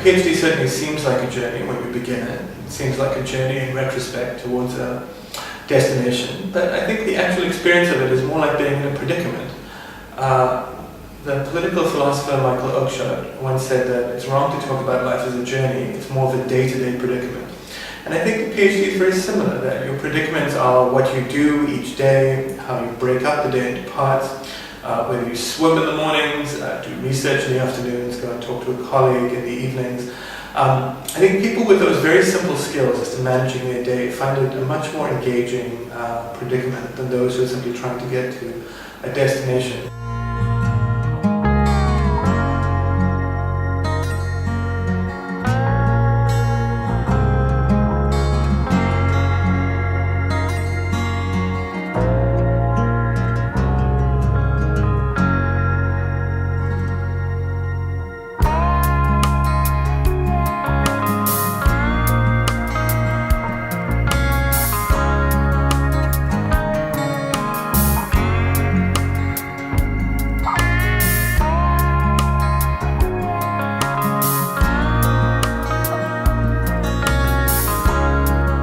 PhD certainly seems like a journey when you begin it. It seems like a journey in retrospect towards a destination, but I think the actual experience of it is more like being in a predicament. The political philosopher Michael Oakeshott once said that it's wrong to talk about life as a journey, it's more of a day-to-day predicament. And I think the PhD is very similar, that your predicaments are what you do each day, how you break up the day into parts, whether you swim in the mornings, do research in the afternoons, go and talk to a colleague in the evenings. I think people with those very simple skills as to managing their day find it a much more engaging predicament than those who are simply trying to get to a destination.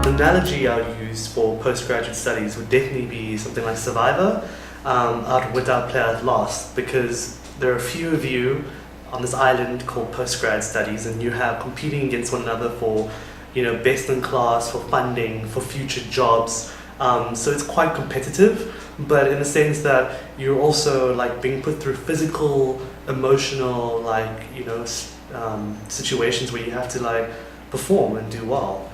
The analogy I would use for postgraduate studies would definitely be something like Survivor, out without play at last, because there are a few of you on this island called postgrad studies, and you have competing against one another for, best in class, for funding, for future jobs. So it's quite competitive, but in the sense that you're also like being put through physical, emotional, situations where you have to perform and do well.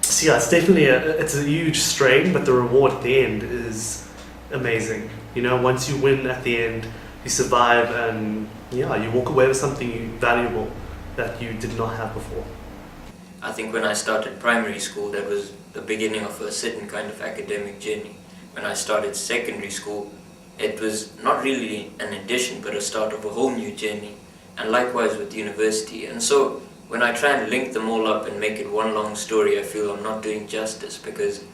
So yeah, it's definitely it's a huge strain, but the reward at the end is amazing. Once you win at the end, you survive, and you walk away with something valuable that you did not have before. I think when I started primary school, that was the beginning of a certain kind of academic journey. When I started secondary school, it was not really an addition, but a start of a whole new journey. And likewise with university. And so when I try and link them all up and make it one long story, I feel I'm not doing justice, because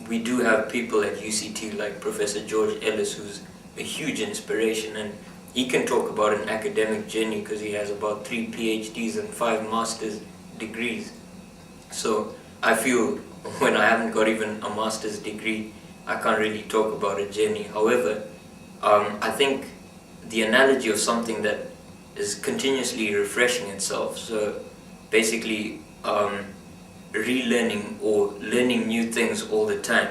we do have people at UCT like Professor George Ellis, who's a huge inspiration, and he can talk about an academic journey because he has about 3 PhDs and 5 master's degrees. So I feel when I haven't got even a master's degree, I can't really talk about a journey. However, I think the analogy of something that is continuously refreshing itself, so basically relearning or learning new things all the time.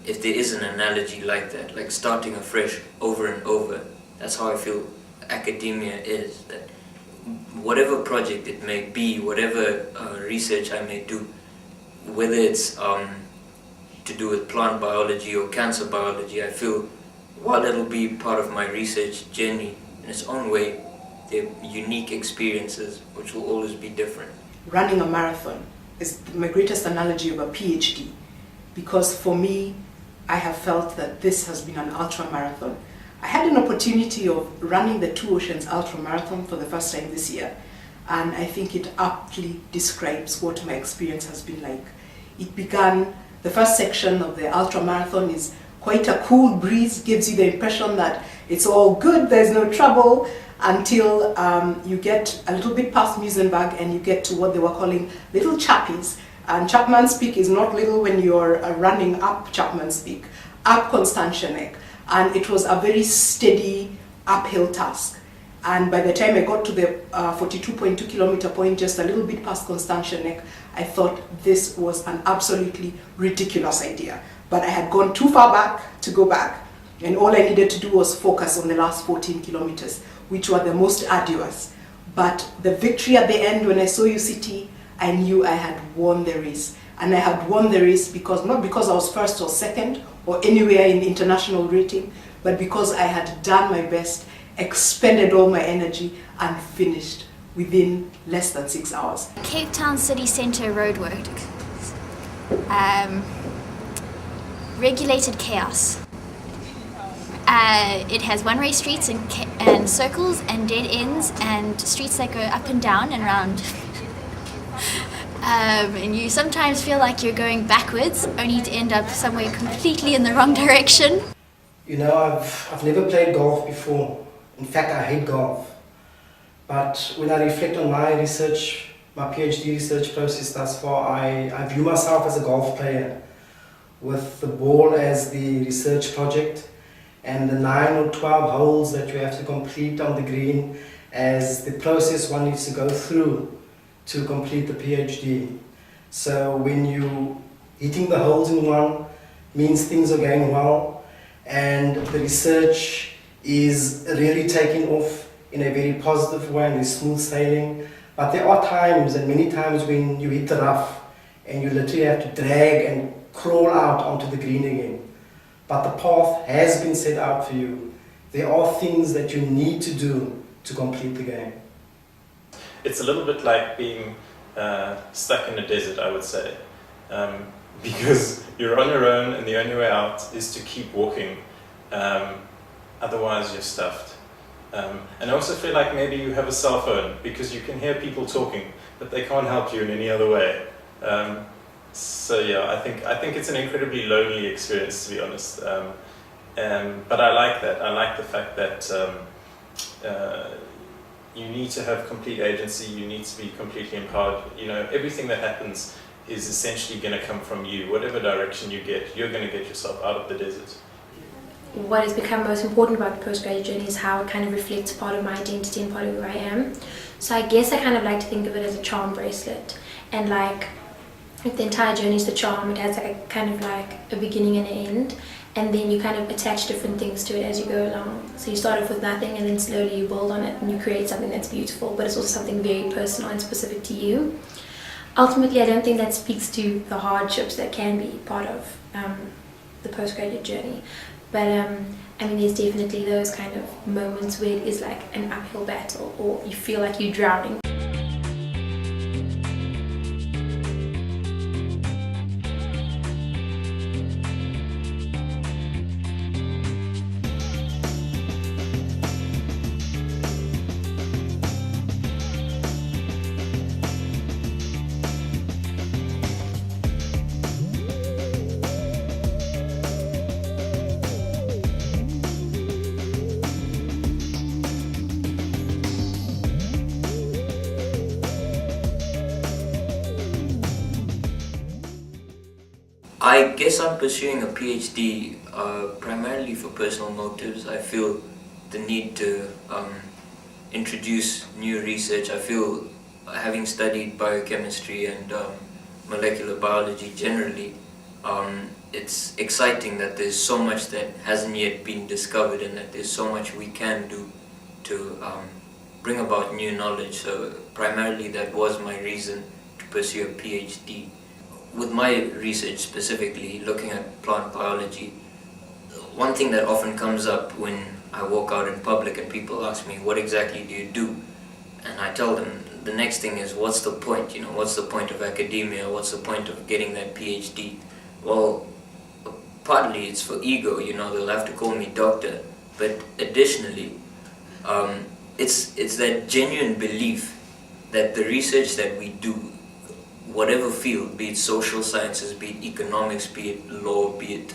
If there is an analogy like that, like starting afresh over and over, that's how I feel academia is. That whatever project it may be, whatever research I may do, whether it's to do with plant biology or cancer biology, I feel while it'll be part of my research journey in its own way, they're unique experiences which will always be different. Running a marathon is my greatest analogy of a PhD, because for me, I have felt that this has been an ultra marathon. I had an opportunity of running the Two Oceans Ultra Marathon for the first time this year, and I think it aptly describes what my experience has been like. It began, the first section of the ultra marathon is quite a cool breeze, gives you the impression that it's all good, there's no trouble, until you get a little bit past Muizenberg and you get to what they were calling Little Chappies. And Chapman's Peak is not little when you're running up Chapman's Peak, up Constantianek. And it was a very steady uphill task. And by the time I got to the 42.2 kilometer point, just a little bit past Constantianek, I thought this was an absolutely ridiculous idea. But I had gone too far back to go back. And all I needed to do was focus on the last 14 kilometers, which were the most arduous. But the victory at the end, when I saw UCT, I knew I had won the race. And I had won the race not because I was first or second or anywhere in international rating, but because I had done my best, expended all my energy, and finished within less than 6 hours. Cape Town City Centre roadwork. Regulated chaos. It has one-way streets and circles and dead ends and streets that go up and down and around. And you sometimes feel like you're going backwards, only to end up somewhere completely in the wrong direction. I've never played golf before. In fact, I hate golf. But when I reflect on my research, my PhD research process thus far, I view myself as a golf player with the ball as the research project and the 9 or 12 holes that you have to complete on the green as the process one needs to go through to complete the PhD. So when you hitting the holes in one means things are going well and the research is really taking off in a very positive way and there's smooth sailing. But there are times, and many times, when you hit the rough and you literally have to drag and crawl out onto the green again. But the path has been set out for you. There are things that you need to do to complete the game. It's a little bit like being stuck in a desert, I would say, because you're on your own and the only way out is to keep walking, otherwise you're stuffed. And I also feel like maybe you have a cell phone because you can hear people talking, but they can't help you in any other way. So yeah, I think it's an incredibly lonely experience, to be honest. But I like that. I like the fact that you need to have complete agency. You need to be completely empowered. You know, everything that happens is essentially going to come from you. Whatever direction you get, you're going to get yourself out of the desert. What has become most important about the postgraduate journey is how it kind of reflects part of my identity and part of who I am. So I guess I kind of like to think of it as a charm bracelet, and like if the entire journey is the charm, it has like a kind of like a beginning and an end, and then you kind of attach different things to it as you go along. So you start off with nothing and then slowly you build on it and you create something that's beautiful, but it's also something very personal and specific to you. Ultimately, I don't think that speaks to the hardships that can be part of the postgraduate journey. But I mean, there's definitely those kind of moments where it is like an uphill battle, or you feel like you're drowning. I guess I'm pursuing a PhD primarily for personal motives. I feel the need to introduce new research. I feel, having studied biochemistry and molecular biology generally, it's exciting that there's so much that hasn't yet been discovered and that there's so much we can do to bring about new knowledge. So primarily that was my reason to pursue a PhD. With my research specifically, looking at plant biology, one thing that often comes up when I walk out in public and people ask me, what exactly do you do? And I tell them, the next thing is, what's the point? You know, what's the point of academia? What's the point of getting that PhD? Well, partly it's for ego, you know, they'll have to call me doctor. But additionally, it's that genuine belief that the research that we do, whatever field, be it social sciences, be it economics, be it law, be it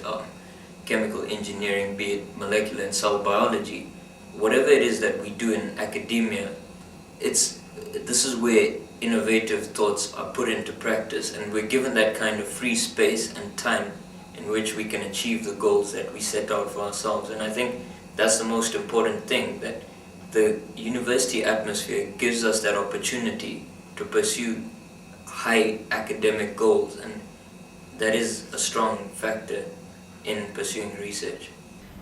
chemical engineering, be it molecular and cell biology, whatever it is that we do in academia, this is where innovative thoughts are put into practice, and we're given that kind of free space and time in which we can achieve the goals that we set out for ourselves. And I think that's the most important thing, that the university atmosphere gives us that opportunity to pursue high academic goals, and that is a strong factor in pursuing research.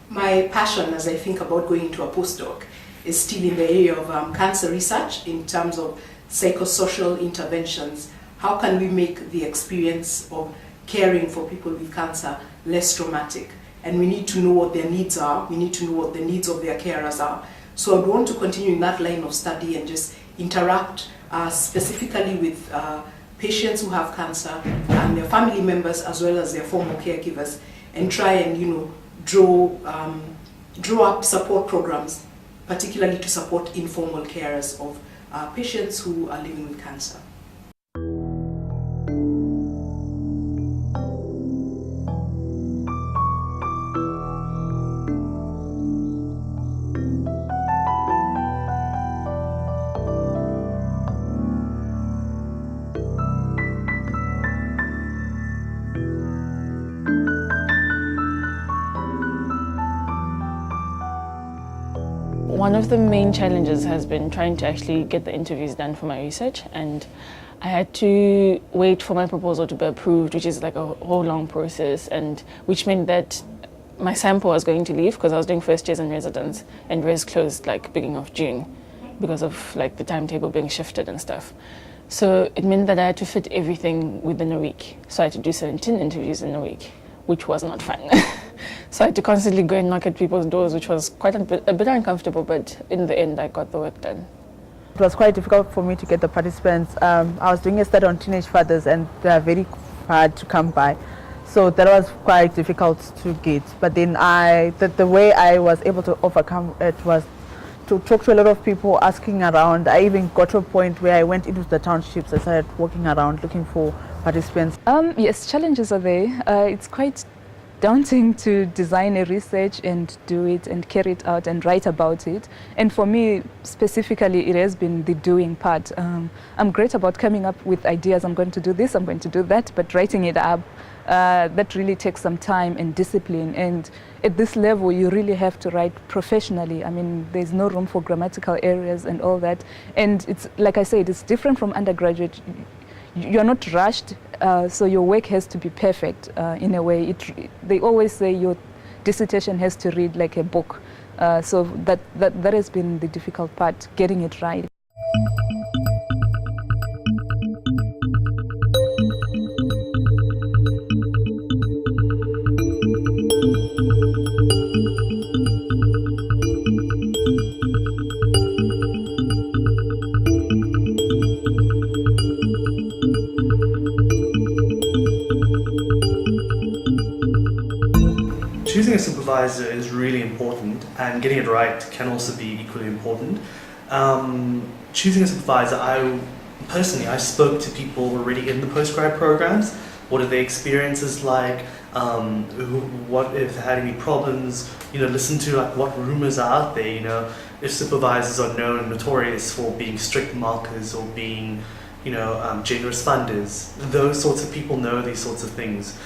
My passion, as I think about going into a postdoc, is still in the area of cancer research in terms of psychosocial interventions. How can we make the experience of caring for people with cancer less traumatic? And we need to know what their needs are, we need to know what the needs of their carers are. So I want to continue in that line of study and just interact specifically with patients who have cancer and their family members as well as their former caregivers, and try and draw up support programs, particularly to support informal carers of patients who are living with cancer. One of the main challenges has been trying to actually get the interviews done for my research, and I had to wait for my proposal to be approved, which is like a whole long process, and which meant that my sample was going to leave because I was doing first years in residence, and res closed like beginning of June because of like the timetable being shifted and stuff. So it meant that I had to fit everything within a week. So I had to do 17 interviews in a week, which was not fun. So I had to constantly go and knock at people's doors, which was quite a bit uncomfortable, but in the end I got the work done. It was quite difficult for me to get the participants. I was doing a study on teenage fathers, and they are very hard to come by. So that was quite difficult to get. But then the way I was able to overcome it was to talk to a lot of people, asking around. I even got to a point where I went into the townships and started walking around looking for participants. Yes, challenges are there. It's quite daunting to design a research and do it and carry it out and write about it. And for me specifically, it has been the doing part. I'm great about coming up with ideas. I'm going to do this, I'm going to do that, but writing it up, that really takes some time and discipline. And at this level, you really have to write professionally. I mean, there's no room for grammatical errors and all that. And it's, like I said, it's different from undergraduate. You're not rushed, so your work has to be perfect in a way. They always say your dissertation has to read like a book. So that has been the difficult part, getting it right. Choosing a supervisor is really important, and getting it right can also be equally important. Choosing a supervisor, I spoke to people already in the postgrad programs. What are their experiences like? What if they had any problems? Listen to like what rumors are out there. If supervisors are known and notorious for being strict markers or being, generous funders, those sorts of people know these sorts of things.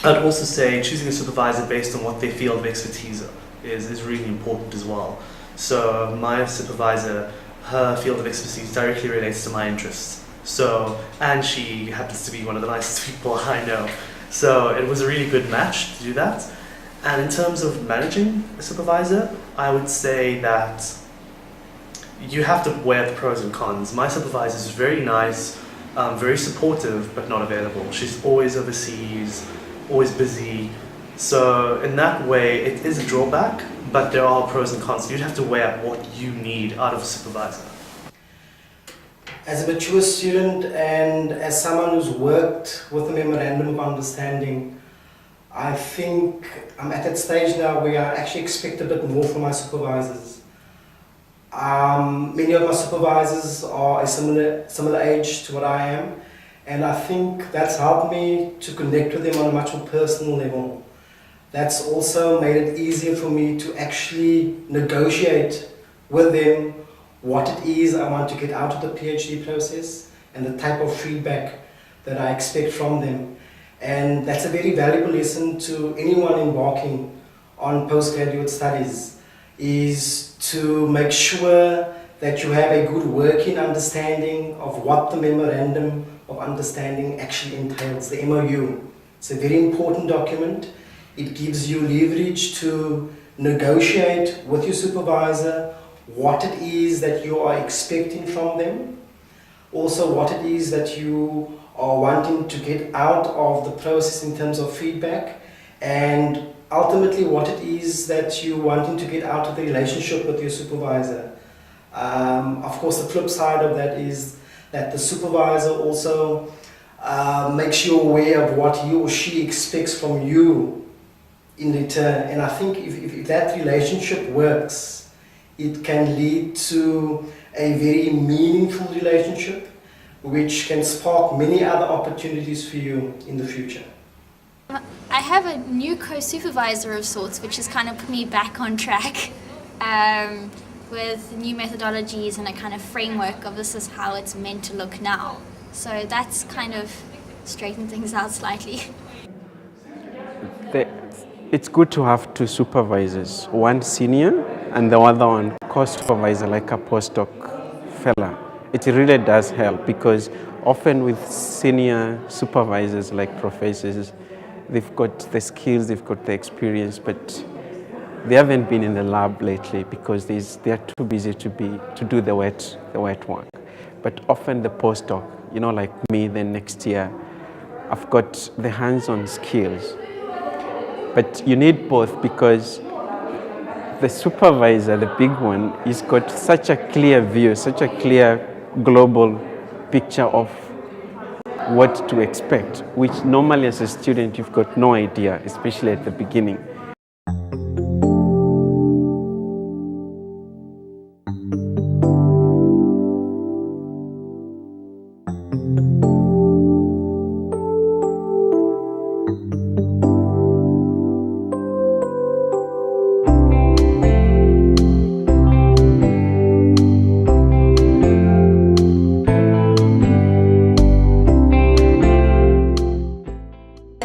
I'd also say choosing a supervisor based on what their field of expertise is really important as well. So my supervisor, her field of expertise directly relates to my interests. And she happens to be one of the nicest people I know. So it was a really good match to do that. And in terms of managing a supervisor, I would say that you have to weigh the pros and cons. My supervisor is very nice, very supportive, but not available. She's always overseas, always busy. So in that way, it is a drawback, but there are pros and cons. You'd have to weigh up what you need out of a supervisor. As a mature student and as someone who's worked with a memorandum of understanding, I think I'm at that stage now where I actually expect a bit more from my supervisors. Many of my supervisors are a similar age to what I am, and I think that's helped me to connect with them on a much more personal level. That's also made it easier for me to actually negotiate with them what it is I want to get out of the PhD process and the type of feedback that I expect from them. And that's a very valuable lesson to anyone embarking on postgraduate studies, is to make sure that you have a good working understanding of what the Memorandum of Understanding actually entails, the MOU. It's a very important document. It gives you leverage to negotiate with your supervisor what it is that you are expecting from them, also what it is that you are wanting to get out of the process in terms of feedback, and ultimately what it is that you're wanting to get out of the relationship with your supervisor. Of course, the flip side of that is that the supervisor also makes you aware of what he or she expects from you in return. And I think if that relationship works, it can lead to a very meaningful relationship which can spark many other opportunities for you in the future. I have a new co-supervisor of sorts, which has kind of put me back on track with new methodologies and a kind of framework of this is how it's meant to look now. So that's kind of straightened things out slightly. It's good to have two supervisors, one senior and the other one co-supervisor, like a postdoc fella. It really does help, because often with senior supervisors like professors, they've got the skills, they've got the experience, but they haven't been in the lab lately because they are too busy to do the wet work. But often the postdoc, like me, then next year, I've got the hands-on skills. But you need both, because the supervisor, the big one, he's got such a clear view, such a clear global picture of what to expect, which normally as a student you've got no idea, especially at the beginning.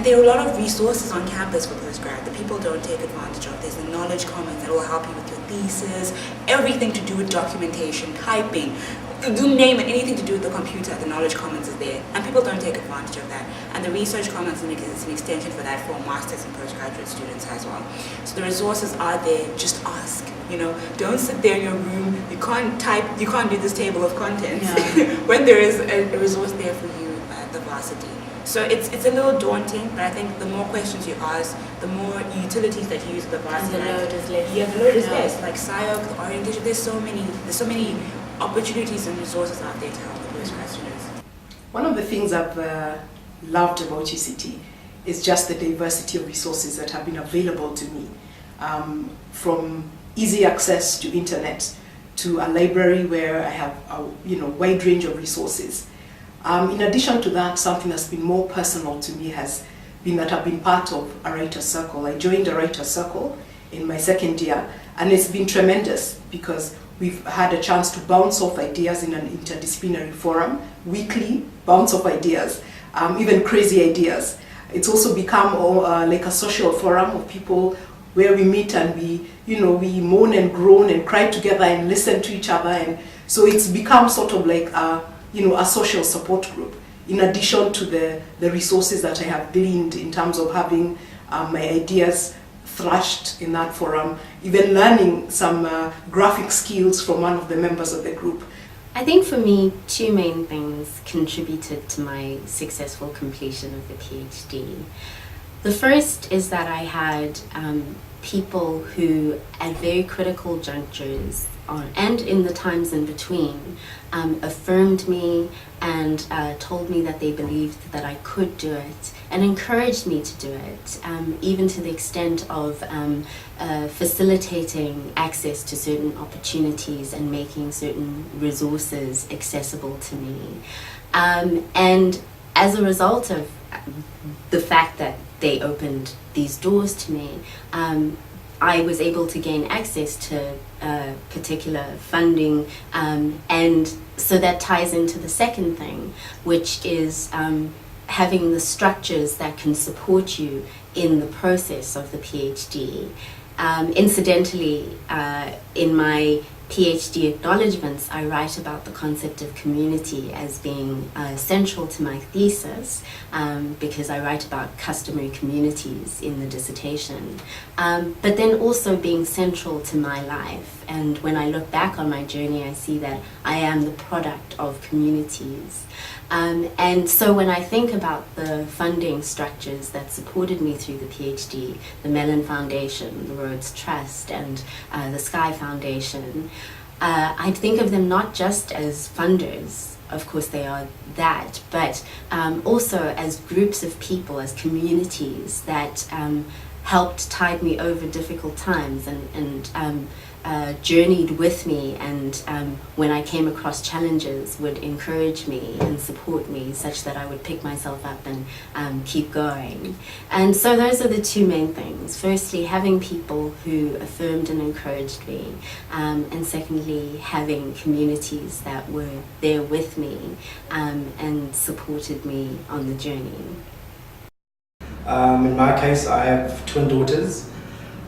There are a lot of resources on campus for postgrad that people don't take advantage of. There's the knowledge commons that will help you with your thesis, everything to do with documentation, typing, you name it, anything to do with the computer, the knowledge commons is there, and people don't take advantage of that. And the research commons is an extension for that for masters and postgraduate students as well. So the resources are there, just ask. Don't sit there in your room, you can't type, you can't do this table of contents when there is a resource there for you at the varsity. So it's a little daunting, but I think the more questions you ask, the more utilities that you use at the varsity. And the load is less. Yeah, the load is less. Like SIOC, the orientation, there's so many opportunities and resources out there to help the postgrad students. One of the things I've loved about UCT is just the diversity of resources that have been available to me, from easy access to internet to a library where I have a wide range of resources. In addition to that, something that's been more personal to me has been that I've been part of a writer's circle. I joined a writer's circle in my second year, and it's been tremendous because we've had a chance to bounce off ideas in an interdisciplinary forum, weekly bounce off ideas, even crazy ideas. It's also become like a social forum of people where we meet and we moan and groan and cry together and listen to each other, and so it's become sort of like a social support group, in addition to the resources that I have gleaned in terms of having my ideas thrashed in that forum, even learning some graphic skills from one of the members of the group. I think for me, two main things contributed to my successful completion of the PhD. The first is that I had people who, at very critical junctures and in the times in between, affirmed me and told me that they believed that I could do it and encouraged me to do it, even to the extent of facilitating access to certain opportunities and making certain resources accessible to me. And as a result of the fact that they opened these doors to me, I was able to gain access to particular funding, and so that ties into the second thing, which is having the structures that can support you in the process of the PhD. Incidentally, in my PhD acknowledgements, I write about the concept of community as being central to my thesis, because I write about customary communities in the dissertation, but then also being central to my life. And when I look back on my journey, I see that I am the product of communities. And so when I think about the funding structures that supported me through the PhD, the Mellon Foundation, the Rhodes Trust, and the Sky Foundation, I think of them not just as funders, of course they are that, but also as groups of people, as communities that helped tide me over difficult times and journeyed with me, and when I came across challenges would encourage me and support me such that I would pick myself up and keep going. And so those are the two main things. Firstly, having people who affirmed and encouraged me, and secondly, having communities that were there with me and supported me on the journey. In my case, I have twin daughters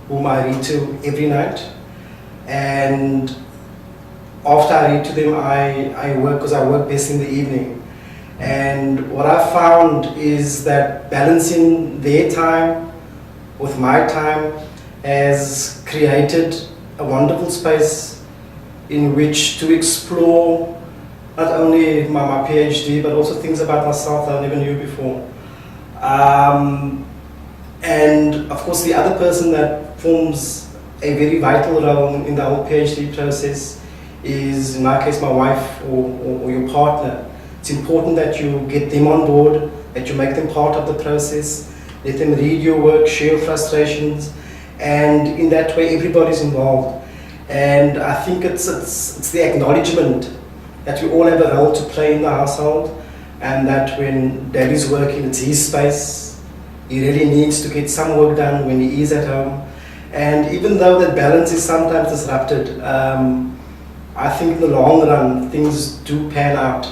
whom I read to every night. and after I read to them, I work, because I work best in the evening. And what I found is that balancing their time with my time has created a wonderful space in which to explore not only my PhD, but also things about myself that I never knew before. And of course, the other person that forms a very vital role in the whole PhD process is, in my case, my wife or your partner. It's important that you get them on board, that you make them part of the process, let them read your work, share your frustrations, and in that way everybody's involved. And I think it's the acknowledgement that we all have a role to play in the household, and that when Dad is working, it's his space. He really needs to get some work done when he is at home. And even though that balance is sometimes disrupted, I think in the long run things do pan out.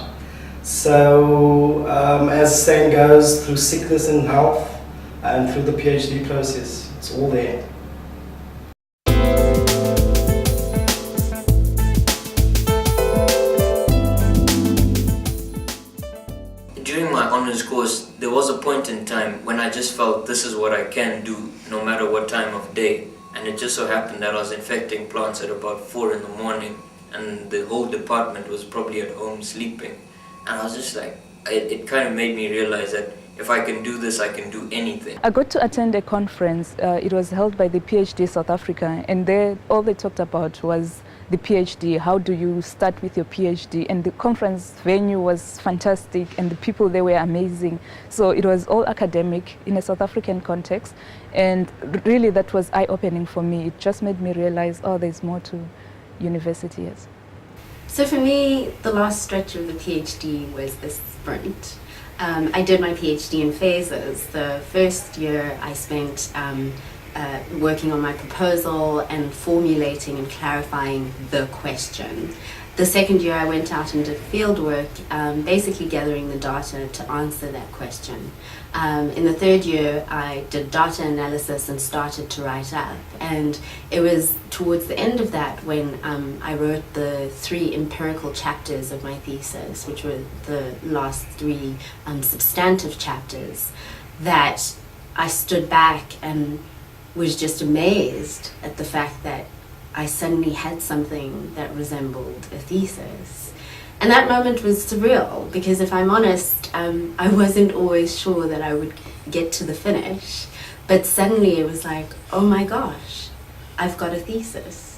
So as the saying goes, through sickness and health and through the PhD process, it's all there. During my honours course, there was a point in time when I just felt this is what I can do no matter what time of day. And it just so happened that I was infecting plants at about 4 in the morning, and the whole department was probably at home sleeping. And I was just like, it kind of made me realize that if I can do this, I can do anything. I got to attend a conference. It was held by the PhD South Africa, and there all they talked about was the PhD. How do you start with your PhD? And the conference venue was fantastic, and the people there were amazing. So it was all academic in a South African context, and really that was eye-opening for me. It just made me realize, oh, there's more to university. Yes. So for me, the last stretch of the PhD was the sprint. I did my PhD in phases. The first year I spent working on my proposal and formulating and clarifying the question. The second year I went out and did field work, basically gathering the data to answer that question. In the third year I did data analysis and started to write up, and it was towards the end of that when I wrote the 3 empirical chapters of my thesis, which were the last 3 substantive chapters, that I stood back and was just amazed at the fact that I suddenly had something that resembled a thesis. And that moment was surreal, because if I'm honest, I wasn't always sure that I would get to the finish, but suddenly it was like, oh my gosh, I've got a thesis.